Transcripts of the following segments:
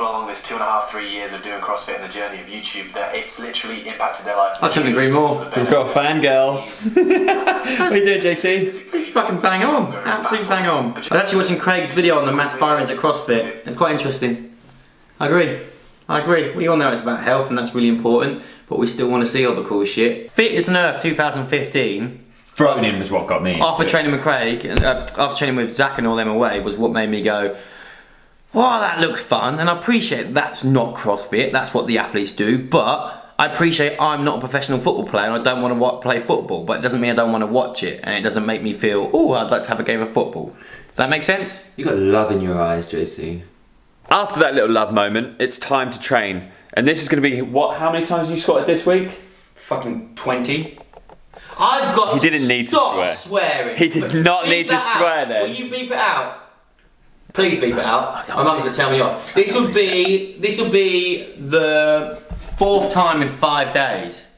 people along this 2.5, 3 years of doing CrossFit and the journey of YouTube that it's literally impacted their life. I couldn't agree more. We've got a fangirl. What are you doing, JT? He's fucking bang on. Absolutely bang on. I was actually watching Craig's video on the mass firings at CrossFit. It's quite interesting. I agree. We all know it's about health and that's really important, but we still want to see all the cool shit. Fit as an Earth 2015. Thrown in was what got me. After training with Craig, after training with Zach and all them away, was what made me go, wow, that looks fun. And I appreciate that's not CrossFit, that's what the athletes do, but I appreciate I'm not a professional football player and I don't want to play football, but it doesn't mean I don't want to watch it, and it doesn't make me feel, oh, I'd like to have a game of football. Does that make sense? You got love in your eyes, JC. After that little love moment, it's time to train. And this is going to be, what, how many times have you squatted this week? Fucking 20. I've got He didn't need to swear. Swearing. He did not need to swear then. Will you beep it out? Please beep it out. My mum's gonna tell me off. This will be the 4th time in 5 days.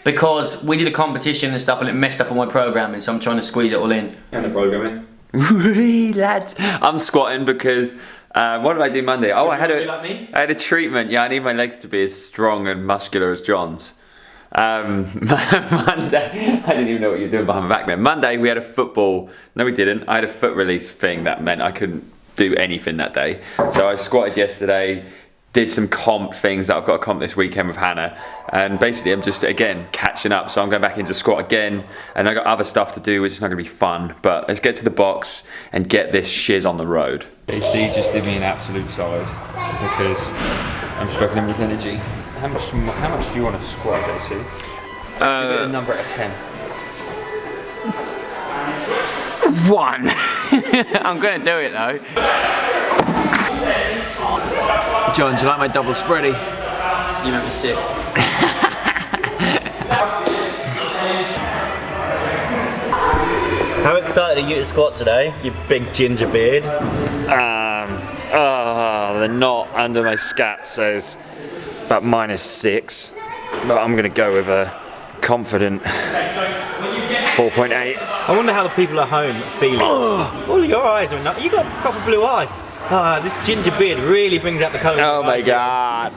Because we did a competition and stuff and it messed up on my programming, so I'm trying to squeeze it all in. And the programming. Wee lads. I'm squatting because what did I do Monday? Oh, I had a treatment. Yeah, I need my legs to be as strong and muscular as John's. Monday, I didn't even know what you were doing behind my back then. Monday we had a football, no we didn't, I had a foot release thing that meant I couldn't do anything that day. So I squatted yesterday, did some comp things that I've got a comp this weekend with Hannah, and basically I'm just again catching up, so I'm going back into squat again, and I got other stuff to do which is not going to be fun, but let's get to the box and get this shiz on the road. JC just did me an absolute solid because I'm struggling with energy. How much do you want to squat, JC? Give it a number out of 10. 1. I'm going to do it though. John, do you like my double spready? You make me sick. How excited are you to squat today, you big ginger beard? The knot under my scat says about -6, but I'm gonna go with a confident 4.8. I wonder how the people at home are feeling. All your eyes are not. You got proper blue eyes. This ginger beard really brings out the colour. Oh my god.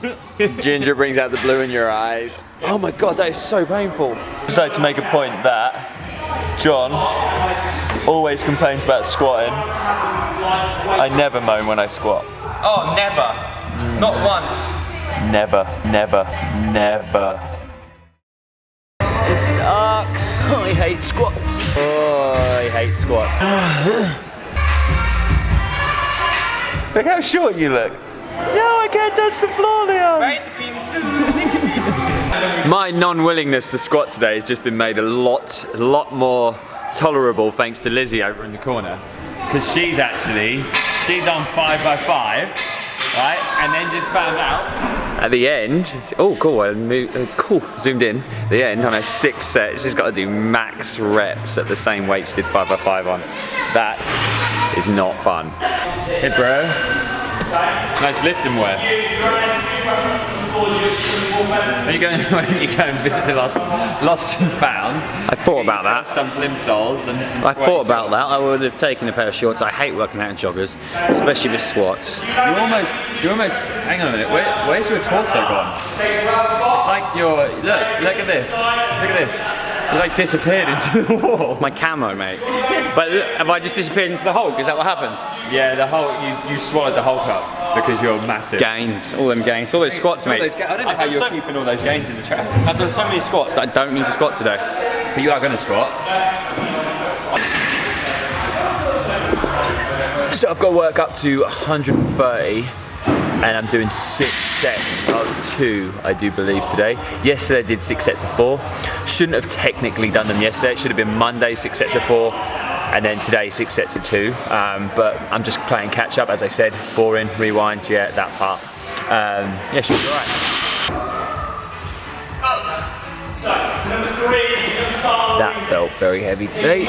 Ginger brings out the blue in your eyes. Oh my god, that is so painful. I'd just like to make a point that John always complains about squatting. I never moan when I squat. Oh, never. Not once. Never. This sucks. I hate squats. Oh, I hate squats. Look how short you look. No, I can't touch the floor, Leon. My non-willingness to squat today has just been made a lot more tolerable thanks to Lizzie over in the corner. Because she's on 5x5, right? And then just found out at the end, oh cool, zoomed in. At the end on a 6 set, she's got to do max reps at the same weight she did 5x5 on. That is not fun. Hey bro, nice lifting wear. Are you going and visit the lost and found? I thought about that. Some plimsolls and some I thought about that. I would have taken a pair of shorts. I hate working out in joggers, especially with squats. You're almost. Hang on a minute. Where's your torso gone? It's like you're. Look at this. You like disappeared into the wall. My camo, mate. But have I just disappeared into the Hulk? Is that what happened? Yeah, the Hulk. You swallowed the Hulk up because you're massive. Gains, all them gains, all those squats, mate. I don't know how you're keeping all those gains in the trap. I've done so many squats that I don't need to squat today. But you are going to squat. So I've got to work up to 130. And I'm doing 6 sets of 2, I do believe, today. Yesterday I did 6 sets of 4. Shouldn't have technically done them yesterday. It should have been Monday, 6 sets of 4, and then today, 6 sets of 2. But I'm just playing catch up, as I said. Boring, rewind, yeah, that part. Yeah, should be alright. That felt very heavy today.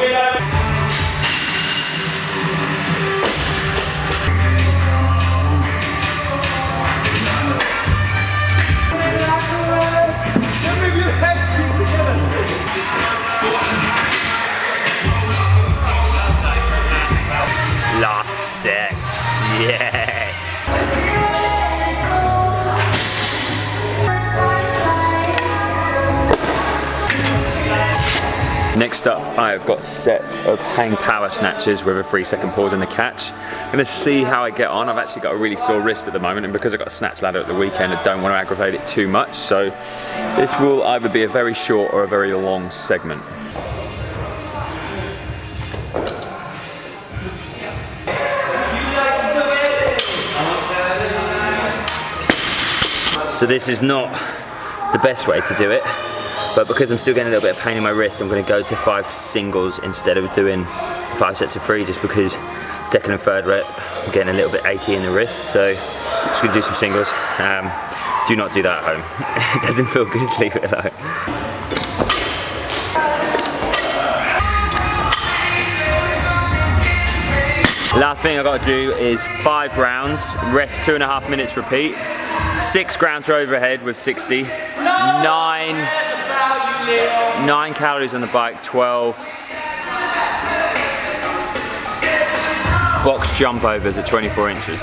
Last set, yeah. Next up, I've got sets of hang power snatches with a 3-second pause in the catch. I'm gonna see how I get on. I've actually got a really sore wrist at the moment, and because I got a snatch ladder at the weekend, I don't want to aggravate it too much. So this will either be a very short or a very long segment. So this is not the best way to do it, but because I'm still getting a little bit of pain in my wrist, I'm going to go to 5 singles instead of doing 5 sets of 3, just because second and third rep I'm getting a little bit achy in the wrist. So I'm just going to do some singles. Do not do that at home. It doesn't feel good, leave it alone. Last thing I've got to do is 5 rounds, rest 2.5 minutes, repeat. 6 ground throw overhead with 60. 9 calories on the bike, 12. Box jump overs at 24 inches.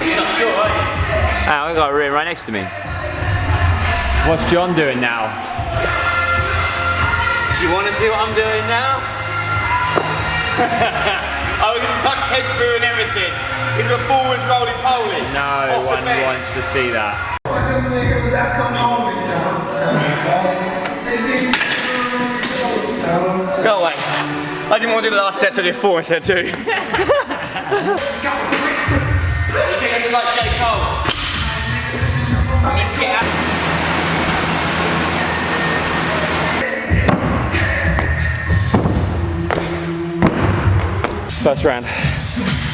You're not sure, are you? I got a ring right next to me. What's John doing now? You want to see what I'm doing now? I was going to tuck head through and everything. Into a forwards roly-poly. No one wants to see that. Go away. I didn't want to do the last set, so I did 4 instead of 2. You think I look like J. Cole? Let's get out. First round.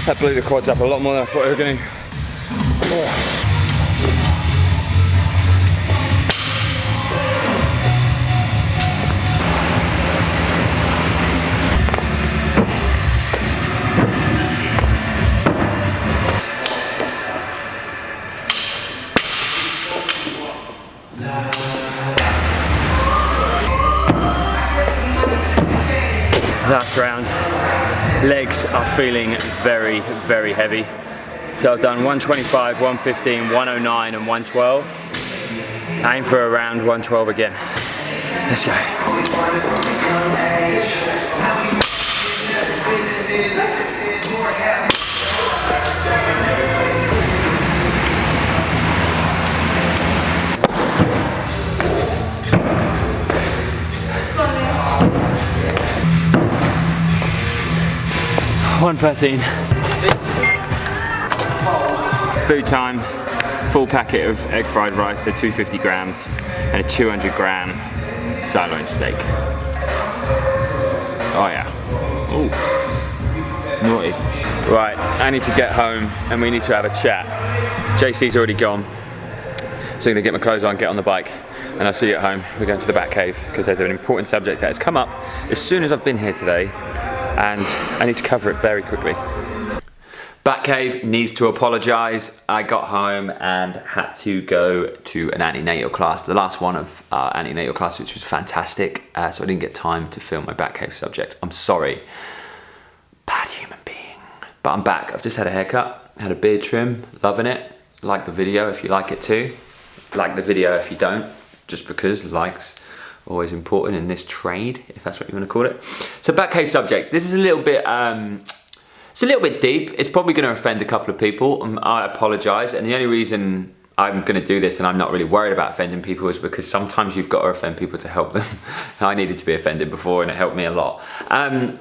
That blew the quads up a lot more than I thought they were going to. Last round. Legs are feeling very, very heavy. So I've done 125, 115, 109 and 112. Aim for around 112 again. Let's go. $113. Food time, full packet of egg fried rice, so 250 grams, and a 200 gram sirloin steak. Oh yeah. Ooh. Naughty. Right, I need to get home and we need to have a chat. JC's already gone, so I'm gonna get my clothes on, get on the bike, and I'll see you at home. We're going to the back cave because there's an important subject that has come up as soon as I've been here today, and I need to cover it very quickly. Batcave needs to apologise. I got home and had to go to an antenatal class, the last one of our antenatal class, which was fantastic, so I didn't get time to film my Batcave subject. I'm sorry. Bad human being. But I'm back. I've just had a haircut, had a beard trim, loving it. Like the video if you like it too. Like the video if you don't, just because likes always important in this trade, if that's what you want to call it. So Batcave subject. This is a little bit it's a little bit deep. It's probably going to offend a couple of people. I apologise, and the only reason I'm going to do this and I'm not really worried about offending people is because sometimes you've got to offend people to help them. I needed to be offended before and it helped me a lot. And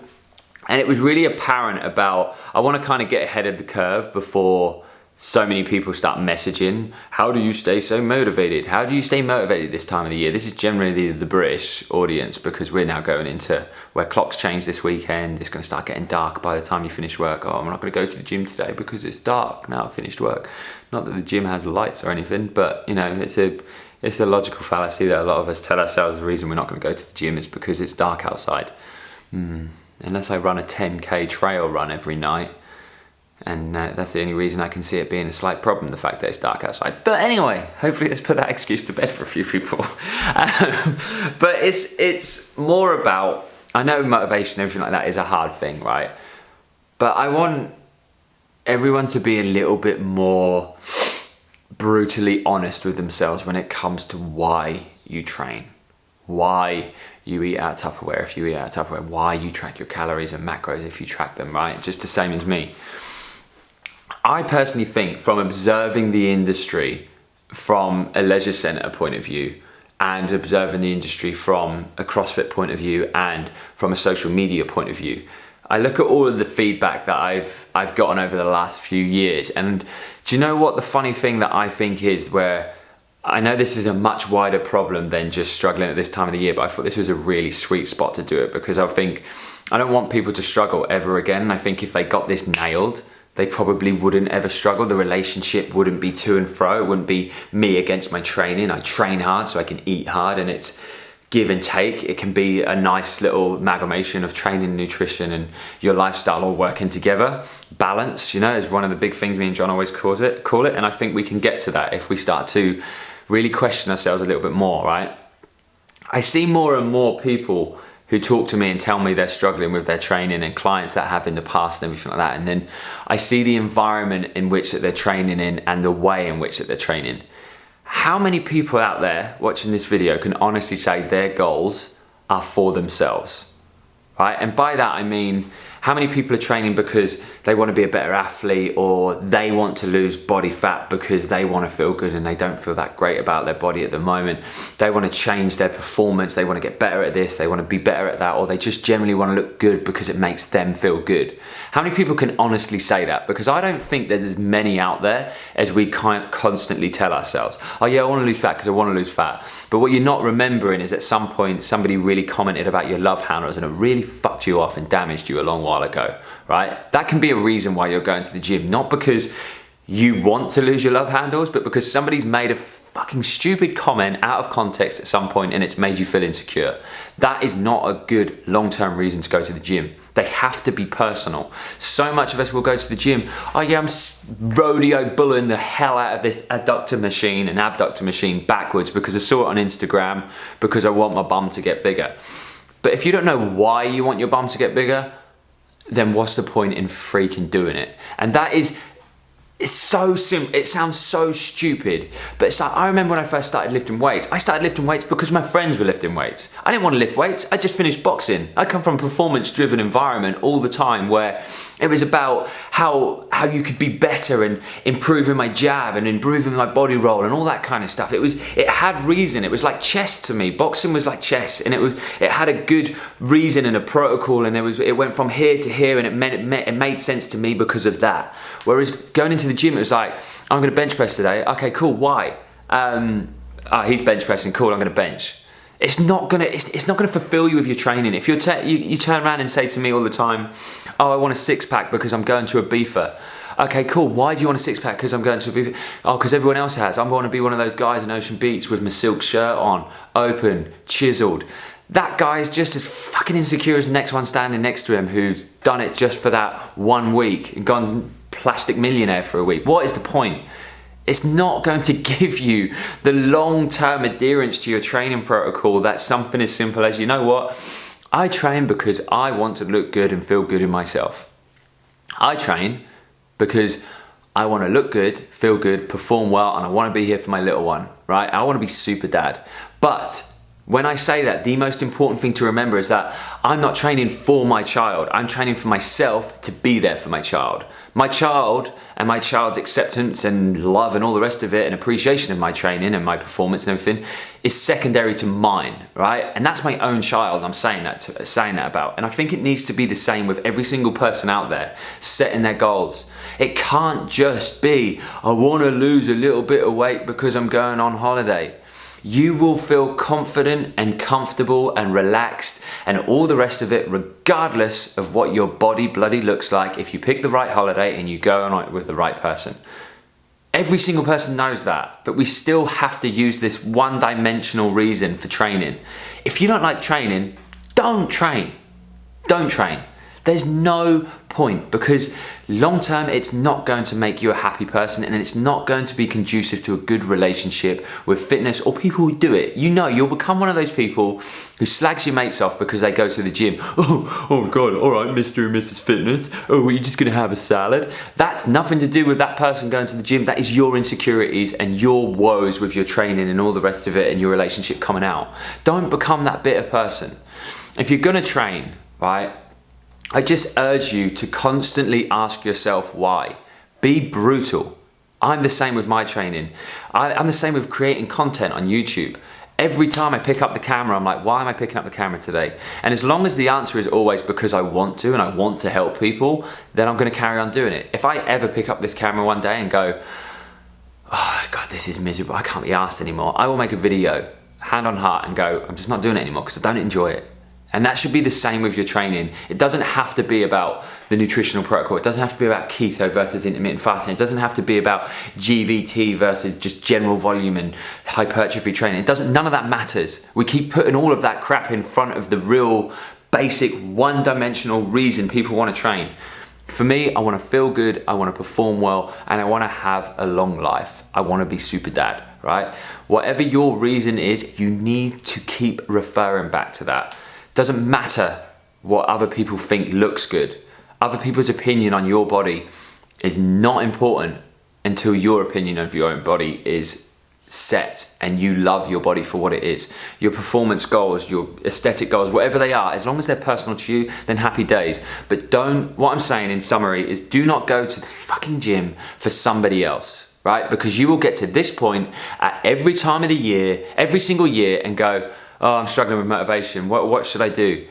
it was really apparent about, I want to kind of get ahead of the curve before so many people start messaging, how do you stay so motivated? How do you stay motivated this time of the year? This is generally the British audience, because we're now going into where clocks change this weekend. It's going to start getting dark by the time you finish work. Oh, I'm not going to go to the gym today because it's dark now I've finished work. Not that the gym has lights or anything, but you know, it's a logical fallacy that a lot of us tell ourselves the reason we're not going to go to the gym is because it's dark outside. Unless I run a 10k trail run every night, and that's the only reason I can see it being a slight problem, the fact that it's dark outside. But anyway, hopefully let's put that excuse to bed for a few people. But it's more about, I know motivation and everything like that is a hard thing, right? But I want everyone to be a little bit more brutally honest with themselves when it comes to why you train, why you eat out of Tupperware, if you eat out of Tupperware, why you track your calories and macros if you track them, right? Just the same as me. I personally think, from observing the industry from a leisure centre point of view, and observing the industry from a CrossFit point of view and from a social media point of view, I look at all of the feedback that I've gotten over the last few years, and do you know what the funny thing that I think is, where I know this is a much wider problem than just struggling at this time of the year, but I thought this was a really sweet spot to do it, because I think I don't want people to struggle ever again. And I think if they got this nailed, they probably wouldn't ever struggle. The relationship wouldn't be to and fro. It wouldn't be me against my training. I train hard so I can eat hard, and it's give and take. It can be a nice little amalgamation of training, nutrition, and your lifestyle all working together. Balance, you know, is one of the big things me and John always call it. And I think we can get to that if we start to really question ourselves a little bit more, right? I see more and more people who talk to me and tell me they're struggling with their training, and clients that have in the past and everything like that. And then I see the environment in which that they're training in and the way in which that they're training. How many people out there watching this video can honestly say their goals are for themselves, right? And by that I mean, how many people are training because they want to be a better athlete, or they want to lose body fat because they want to feel good and they don't feel that great about their body at the moment. They want to change their performance, they want to get better at this, they want to be better at that, or they just generally want to look good because it makes them feel good. How many people can honestly say that? Because I don't think there's as many out there as we constantly tell ourselves. Oh yeah, I want to lose fat because I want to lose fat. But what you're not remembering is at some point somebody really commented about your love handles and it really fucked you off and damaged you a long while ago, right? That can be a reason why you're going to the gym, not because you want to lose your love handles, but because somebody's made a fucking stupid comment out of context at some point and it's made you feel insecure. That is not a good long-term reason to go to the gym. They have to be personal. So much of us will go to the gym, oh yeah, I'm rodeo bulling the hell out of this adductor machine and abductor machine backwards because I saw it on Instagram, because I want my bum to get bigger. But if you don't know why you want your bum to get bigger, then what's the point in freaking doing it? And that is, it's so simple. It sounds so stupid, but it's like, I remember when I first started lifting weights. I started lifting weights because my friends were lifting weights. I didn't want to lift weights. I just finished boxing. I come from a performance-driven environment all the time, where it was about how you could be better and improving my jab and improving my body roll and all that kind of stuff. It had reason. It was like chess to me. Boxing was like chess, and it had a good reason and a protocol, and it went from here to here, and it made sense to me because of that. Whereas going into the gym, it was like, I'm going to bench press today. Okay, cool. Why? He's bench pressing. Cool. I'm going to bench. It's not gonna fulfill you with your training. If you turn around and say to me all the time, oh, I want a six-pack because I'm going to a beefer. Okay, cool. Why do you want a six-pack? Because I'm going to a beefer. Oh, because everyone else has. I want to be one of those guys in Ocean Beach with my silk shirt on, open, chiseled. That guy is just as fucking insecure as the next one standing next to him, who's done it just for that 1 week and gone plastic millionaire for a week. What is the point? It's not going to give you the long-term adherence to your training protocol that something as simple as, you know what? I train because I want to look good and feel good in myself. I train because I want to look good, feel good, perform well, and I want to be here for my little one, right? I want to be super dad. But when I say that, the most important thing to remember is that I'm not training for my child. I'm training for myself to be there for my child. My child and my child's acceptance and love and all the rest of it and appreciation of my training and my performance and everything is secondary to mine, right? And that's my own child I'm saying that about. And I think it needs to be the same with every single person out there setting their goals. It can't just be, I want to lose a little bit of weight because I'm going on holiday. You will feel confident and comfortable and relaxed and all the rest of it regardless of what your body bloody looks like if you pick the right holiday and you go on it with the right person. Every single person knows that, but we still have to use this one-dimensional reason for training. If you don't like training, don't train. Don't train. There's no point, because long term it's not going to make you a happy person, and it's not going to be conducive to a good relationship with fitness or people who do it. You know, you'll become one of those people who slags your mates off because they go to the gym. Oh God, all right, Mr. and Mrs. Fitness. Oh, are you just gonna have a salad? That's nothing to do with that person going to the gym. That is your insecurities and your woes with your training and all the rest of it and your relationship coming out. Don't become that bitter person. If you're gonna train, right, I just urge you to constantly ask yourself why. Be brutal. I'm the same with my training. I'm the same with creating content on YouTube. Every time I pick up the camera, I'm like, why am I picking up the camera today? And as long as the answer is always because I want to and I want to help people, then I'm gonna carry on doing it. If I ever pick up this camera one day and go, oh God, this is miserable, I can't be arsed anymore, I will make a video, hand on heart, and go, I'm just not doing it anymore because I don't enjoy it. And that should be the same with your training. It doesn't have to be about the nutritional protocol. It doesn't have to be about keto versus intermittent fasting. It doesn't have to be about GVT versus just general volume and hypertrophy training. None of that matters. We keep putting all of that crap in front of the real basic one-dimensional reason people want to train. For me, I want to feel good, I want to perform well, and I want to have a long life. I want to be super dad, right? Whatever your reason is, you need to keep referring back to that. Doesn't matter what other people think looks good. Other people's opinion on your body is not important until your opinion of your own body is set and you love your body for what it is. Your performance goals, your aesthetic goals, whatever they are, as long as they're personal to you, then happy days. But what I'm saying in summary is, do not go to the fucking gym for somebody else, right? Because you will get to this point at every time of the year, every single year, and go, oh, I'm struggling with motivation. What should I do?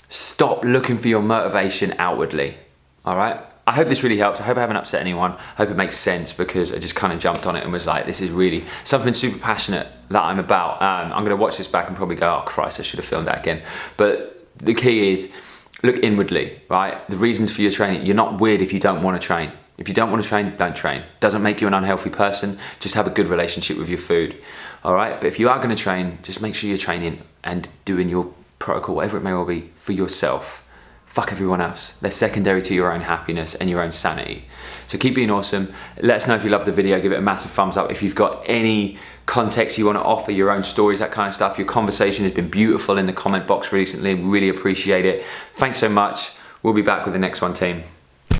Stop looking for your motivation outwardly, all right? I hope this really helps. I hope I haven't upset anyone. I hope it makes sense, because I just kind of jumped on it and was like, this is really something super passionate that I'm about. I'm gonna watch this back and probably go, oh Christ, I should have filmed that again. But the key is, look inwardly, right? The reasons for your training. You're not weird if you don't wanna train. If you don't want to train, don't train. Doesn't make you an unhealthy person. Just have a good relationship with your food. All right? But if you are going to train, just make sure you're training and doing your protocol, whatever it may well be, for yourself. Fuck everyone else. They're secondary to your own happiness and your own sanity. So keep being awesome. Let us know if you love the video. Give it a massive thumbs up. If you've got any context you want to offer, your own stories, that kind of stuff. Your conversation has been beautiful in the comment box recently. We really appreciate it. Thanks so much. We'll be back with the next one, team.